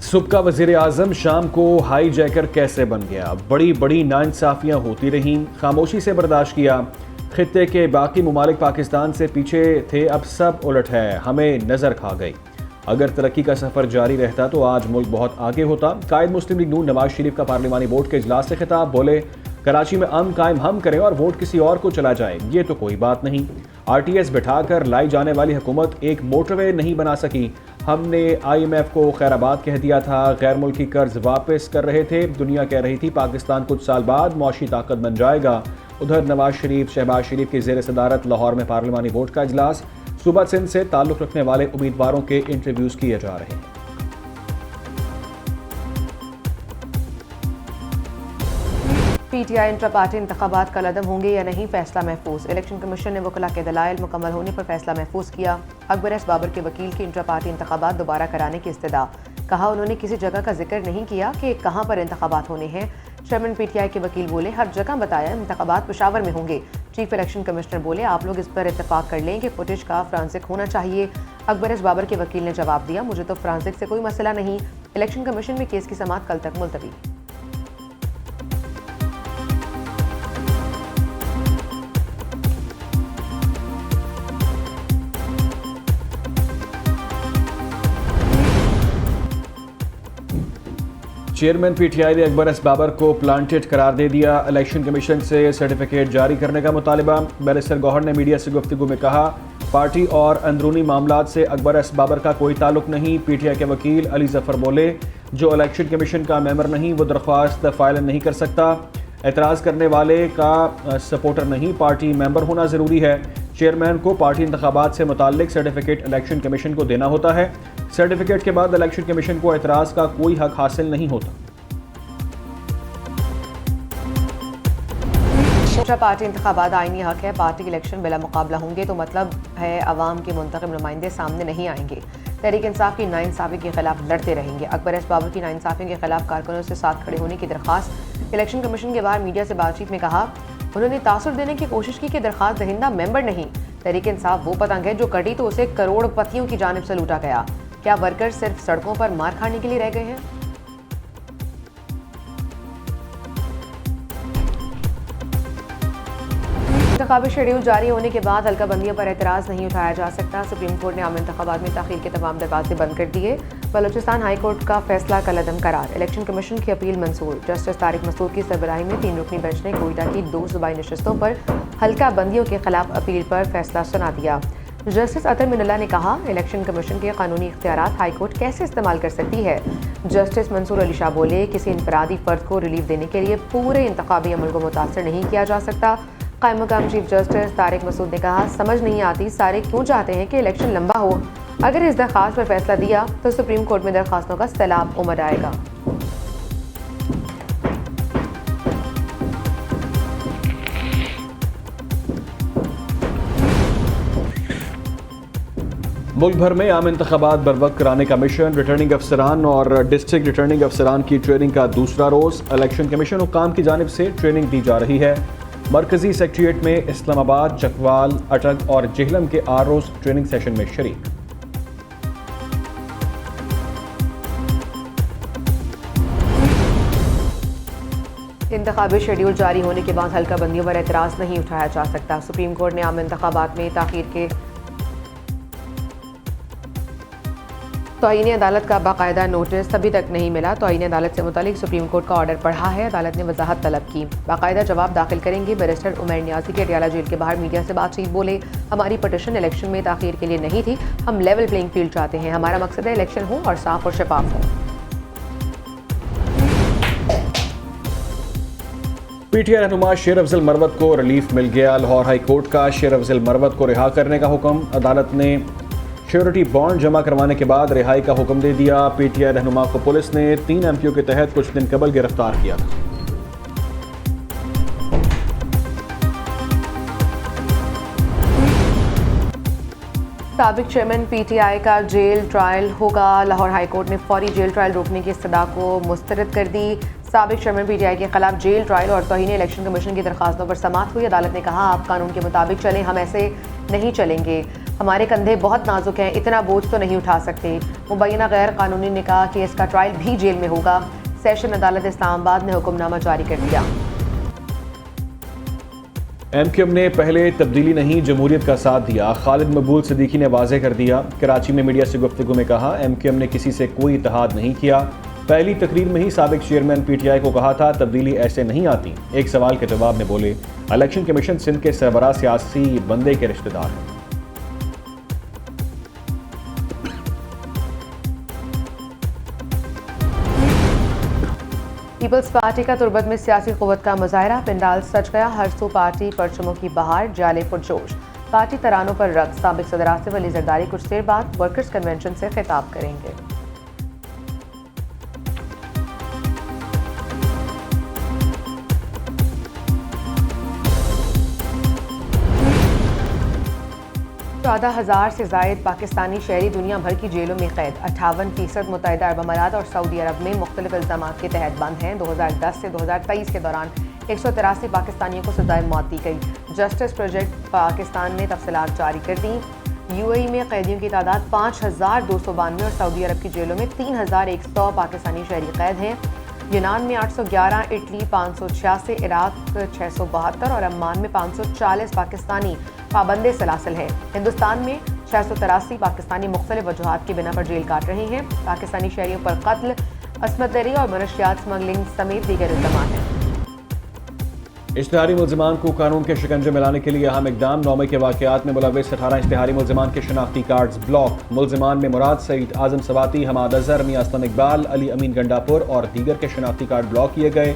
सुबह का वज़ीर आज़म शाम को हाई जैकर कैसे बन गया। बड़ी बड़ी नाइंसाफ़ियाँ होती रहीं, खामोशी से बर्दाश्त किया। खित्ते के बाकी ममालिक पाकिस्तान से पीछे थे, अब सब उलट है, हमें नज़र खा गई। अगर तरक्की का सफ़र जारी रहता तो आज मुल्क बहुत आगे होता। कायद मुस्लिम लीग नून नवाज शरीफ का पार्लिमानी बोर्ड के इजलास से खिताब, बोले कराची में अमन कायम हम करें और वोट किसी और को चला जाए, ये तो कोई बात नहीं। RTS बिठाकर लाई जाने वाली हुकूमत एक मोटरवे नहीं बना सकी। हमने IMF को खैराबाद कह दिया था, गैर मुल्की कर्ज वापस कर रहे थे। दुनिया कह रही थी पाकिस्तान कुछ साल बाद मुआशी ताकत बन जाएगा। उधर नवाज शरीफ शहबाज शरीफ की ज़ेर सदारत लाहौर में पार्लिमानी बोर्ड का इजलास। सूबा सिंध से ताल्लुक़ रखने वाले उम्मीदवारों के इंटरव्यूज़ किए जा रहे हैं। PTI इंट्रा पार्टी इंतखाबात कल अदम होंगे या नहीं, फैसला महफूज। इलेक्शन कमीशन ने वकला के दलाइल मुकम्मल होने पर फैसला महफूज किया। अकबर एस बाबर के वकील की इंट्रा पार्टी इंतखाबात दोबारा कराने की इस्तदा। कहा उन्होंने किसी जगह का जिक्र नहीं किया कि कहां पर इंतखाबात होने हैं। चेयरमैन PTI के वकील बोले हर जगह बताया इंतखाबात पेशावर में होंगे। चीफ इलेक्शन कमिश्नर बोले आप लोग इस पर इत्तेफाक कर लें कि फुटेज का फ्रांसिक होना चाहिए। अकबर एस बाबर के वकील ने जवाब दिया मुझे तो फ्रांसिक से कोई मसला नहीं। इलेक्शन कमीशन में केस की समाअत कल तक मुलतवी। चेयरमैन PTI ने अकबर एस बाबर को प्लांटेड करार दे दिया। इलेक्शन कमीशन से सर्टिफिकेट जारी करने का मुतालिबा। बैरिस्टर गौहर ने मीडिया से गुफ्तगू में कहा पार्टी और अंदरूनी मामलात से अकबर एस बाबर का कोई ताल्लुक नहीं। PTI के वकील अली जफर बोले जो इलेक्शन कमीशन का मेंबर नहीं वो दरख्वास्त फाइल नहीं कर सकता। एतराज़ करने वाले का सपोर्टर नहीं, पार्टी मेंबर होना ज़रूरी है। चेयरमैन को पार्टी इंतखाबात से मुताल्लिक सर्टिफिकेट इलेक्शन कमीशन को देना होता है। सर्टिफिकेट के बाद इलेक्शन कमीशन को एतराज़ का कोई हक हासिल नहीं होता। इंट्रा पार्टी इंतखाबात आईनी हक है। पार्टी इलेक्शन बिला मुकाबला होंगे तो मतलब है अवाम के मुंतखब नुमाइंदे सामने नहीं आएंगे। तहरीक इंसाफ की नाइंसाफ़ी के खिलाफ लड़ते रहेंगे। अकबर एस बाबर की नाइंसाफ़ी के खिलाफ कारकुनों से साथ खड़े होने की दरख्वास्त। इलेक्शन कमीशन के बाहर मीडिया से बातचीत में कहा उन्होंने तासुर देने की कोशिश की कि दरख्वास्त दहिंदा मेंबर नहीं। तहरीक इंसाफ वो पतंग है जो कटी तो उसे करोड़पतियों की जानिब से लूटा गया। क्या वर्कर सिर्फ सड़कों पर मार खाने के लिए रह गए हैं? इंतखाबी शेड्यूल जारी होने के बाद हल्का बंदियों पर एतराज़ नहीं उठाया जा सकता। सुप्रीम कोर्ट ने आम इंतखाबात में ताख़ीर के तमाम दरवाजे बंद कर दिए। बलोचिस्तान हाई कोर्ट का फैसला कल अदम करार। इलेक्शन कमीशन की अपील मंसूर। जस्टिस तारिक मसूद की सरबराही में 3 रुकनी बेंच ने कोयटा की 2 सूबाई नशस्तों पर हल्का बंदियों के खिलाफ अपील पर फैसला सुना दिया। जस्टिस अतर मिनुल्लाह ने कहा इलेक्शन कमीशन के कानूनी इख्तियारात हाई कोर्ट कैसे इस्तेमाल कर सकती है। जस्टिस मंसूर अली शाह बोले किसी इनफरादी फ़र्द को रिलीफ देने के लिए पूरे इंतखाबी अमल को मुतासर नहीं किया जा सकता। कायम मकाम चीफ जस्टिस तारिक मसूद ने कहा समझ नहीं आती सारे क्यों चाहते हैं कि इलेक्शन लंबा हो। अगर इस दरख्वास्त पर फैसला दिया तो सुप्रीम कोर्ट में दरख्वास्तों का सैलाब उमड़ आएगा। मुल्क भर में आम इंतखाबात बरवक्त कराने का मिशन। रिटर्निंग अफसरान और डिस्ट्रिक्ट रिटर्निंग अफसरान की ट्रेनिंग का दूसरा रोज़। इलेक्शन कमीशन हुकाम की जानिब से ट्रेनिंग दी जा रही है। मरकजी सेक्रेटेरिएट में इस्लामाबाद, चकवाल, अटक और जेहलम के ROs ट्रेनिंग सेशन में शरीक। इंतखाबी शेड्यूल जारी होने के बाद हल्का बंदियों पर एतराज़ नहीं उठाया जा सकता। सुप्रीम कोर्ट ने आम इंतखाबात में ताख़ीर के तौहीन अदालत का बाकायदा नोटिस अभी तक नहीं मिला। तौहीन अदालत से मुतालिक सुप्रीम कोर्ट का ऑर्डर पढ़ा है। अदालत ने वजाहत तलब की, बाकायदा जवाब दाखिल करेंगे। बैरिस्टर उमर नियाजी के अडयाला जेल के बाहर मीडिया से बातचीत बोले हमारी पटिशन इलेक्शन में ताख़ीर के लिए नहीं थी, हम लेवल प्लेइंग फील्ड चाहते हैं। हमारा मकसद है इलेक्शन हो और साफ और शफाफ हो। PTI रहनुमा शेर अफजल मरवत को रिलीफ मिल गया। लाहौर हाई कोर्ट का शेर अफजल मरवत को रिहा करने का हुक्म। अदालत ने श्योरिटी बॉन्ड जमा करवाने के बाद रिहाई का हुक्म दे दिया। PTI रहनुमा को पुलिस ने 3 MPO के तहत कुछ दिन कबल गिरफ्तार किया था। साबिक चेयरमैन PTI का जेल ट्रायल होगा। लाहौर हाई कोर्ट ने फौरी जेल ट्रायल रोकने की इस्तदा को मुस्तरद कर दी। साबिक चेयरमैन PTI के खिलाफ जेल ट्रायल और तौहीन इलेक्शन कमीशन की दरख्वास्तों पर समाअत हुई। अदालत ने कहा आप कानून के मुताबिक चलें, हम ऐसे नहीं चलेंगे। हमारे कंधे बहुत नाजुक हैं, इतना बोझ तो नहीं उठा सकते। मुबैना गैर कानूनी निकाह केस का ट्रायल भी जेल में होगा। सेशन अदालत इस्लामाबाद ने हुक्मनामा जारी कर दिया। MQM ने पहले तब्दीली नहीं जमहूरियत का साथ दिया, खालिद मकबूल सिद्दीकी ने वाज़ेह कर दिया। कराची में मीडिया से गुफ्तगू में कहा, MQM ने किसी से कोई इत्तेहाद नहीं किया। पहली तकरीर में ही साबिक चेयरमैन PTI को कहा था तब्दीली ऐसे नहीं आती। एक सवाल के जवाब में बोले, इलेक्शन कमीशन सिंध के सरबराह सियासी बंदे के रिश्तेदार हैं। पीपल्स पार्टी का तुर्बत में सियासी क़ुव्वत का मुजाहरा, पिंडाल सज गया, हर सू पार्टी परचमों की बहार, जाले पुरजोश, पार्टी तरानों पर रक्स। साबिक सदर आसिफ अली जरदारी कुछ देर बाद वर्कर्स कन्वेंशन से खिताब करेंगे। चौदह 1000 से जायद पाकिस्तानी शहरी दुनिया भर की जेलों में कैद। 58% मुत्तहिदा अरब अमारात और सऊदी अरब में मुख्तलिफ इल्ज़ामात के तहत बंद हैं। 2010 से 2023 के दौरान 183 पाकिस्तानियों को सज़ाए मौत दी गई। जस्टिस प्रोजेक्ट पाकिस्तान ने तफसीलात जारी कर दी। UAE में कैदियों की तादाद 5292 और सऊदी अरब की जेलों में 3100 पाकिस्तानी शहरी कैद हैं। यूनान में 811, इटली 586, इराक 672 और अम्मान में 540 पाकिस्तानी पाबंदे सलासिल हैं। हिंदुस्तान में 683 पाकिस्तानी मुख्तलिफ वजूहात की बिना पर जेल काट रहे हैं। पाकिस्तानी शहरियों पर कत्ल, अस्मत दरी और मनशियात स्मगलिंग समेत दीगर इल्ज़ामात हैं। इश्तिहारी मुल्ज़िमान को कानून के शिकंजे में लाने के लिए अहम इक़दाम। 9 मई के वाक़यात में मुलव्विस 18 इश्तिहारी मुल्ज़िमान के शनाख्ती कार्ड्स ब्लॉक। मुल्ज़िमान में मुराद सईद, आज़म सवाती, हमाद अज़हर, मियां असलम इकबाल, अली अमीन गंडापुर और दीगर के शनाख्ती कार्ड ब्लॉक किए गए।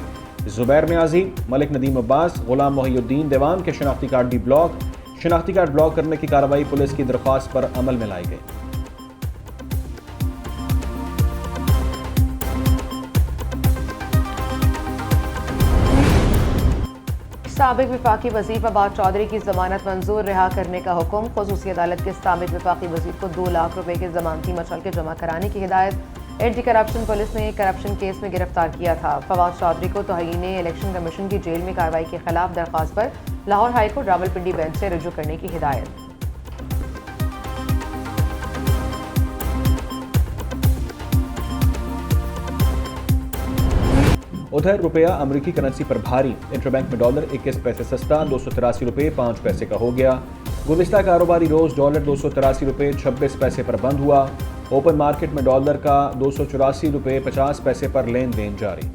ज़ुबैर नियाज़ी, मलिक नदीम अब्बास, गुलाम मोहिउद्दीन देवान के शनाख्ती कार्ड भी ब्लॉक। शनाख्ती कार्ड ब्लॉक करने की कार्रवाई पुलिस की दरख्वास्त पर अमल में लाई गई। साबिक विफाकी वज़ीर फवाद चौधरी की जमानत मंजूर, रिहा करने का हुक्म। ख़ुसूसी अदालत के साबिक विफाकी वज़ीर को 2 लाख रुपए के ज़मानती मचल के जमा कराने की हिदायत। एंटी करप्शन पुलिस ने करप्शन केस में गिरफ्तार किया था। फवाद चौधरी को तौहीन इलेक्शन कमीशन की जेल में कार्रवाई के खिलाफ दरख्वास्त पर लाहौर हाईकोर्ट रावलपिंडी बेंच से रुजू करने की हिदायत। उधर रुपया अमरीकी करेंसी पर भारी। इंटरबैंक में डॉलर 21 पैसे सस्ता, 283 रुपये 5 पैसे का हो गया। गुज़िश्ता कारोबारी रोज डॉलर 283 रुपये 26 पैसे पर बंद हुआ। ओपन मार्केट में डॉलर का 284 रुपये 50 पैसे पर लेन देन जारी।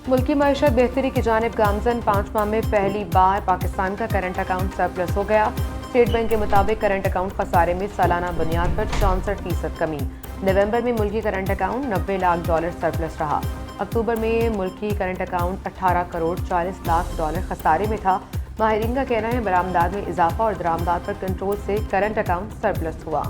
मुल्की मईशत बेहतरी की जानिब गामजन। 5 माह में पहली बार पाकिस्तान का करंट अकाउंट सरप्लस हो गया। स्टेट बैंक के मुताबिक करंट अकाउंट खसारे में सालाना बुनियाद पर 64% कमी। नवंबर में मुल्की current account 90 lakh dollar surplus रहा। अक्टूबर में मुल्की current account 18 crore 40 lakh dollar खसारे में था। माहिरीन का कहना है बरामदात में इजाफा और दरामदात पर कंट्रोल से करंट अकाउंट सरप्लस हुआ।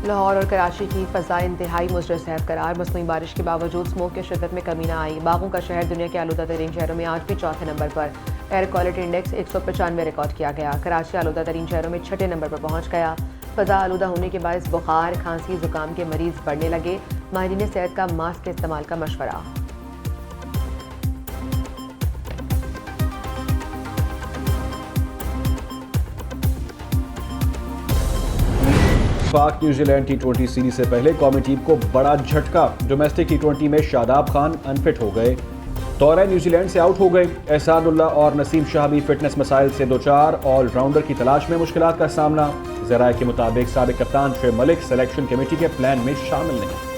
लाहौर और कराची की फ़ज़ा इंतहाई मुजरब करार। मौसमी बारिश के बावजूद स्मोक की शिद्दत में कमी न आई। बागों का शहर दुनिया के आलूदा तरीन शहरों में आज भी चौथे नंबर पर। एयर क्वालिटी इंडेक्स 195 रिकॉर्ड किया गया। कराची आलूदा तरीन शहरों में छठे नंबर पर पहुंच गया। फ़ज़ा आलूदा होने के बायस बुखार, खांसी, जुकाम के मरीज बढ़ने लगे। माहिरीन सेहत का मास्क के इस्तेमाल का मशवरा। पाक न्यूजीलैंड T20 सीरीज से पहले कौमी टीम को बड़ा झटका। डोमेस्टिक T20 में शादाब खान अनफिट हो गए। दौरा न्यूजीलैंड से आउट हो गए। एहसानुल्लाह और नसीम शाह भी फिटनेस मसाइल से दो चार। ऑलराउंडर की तलाश में मुश्किलात का सामना। ज़राए के मुताबिक साबिक कप्तान शुएब मलिक सिलेक्शन कमेटी के प्लान में शामिल नहीं।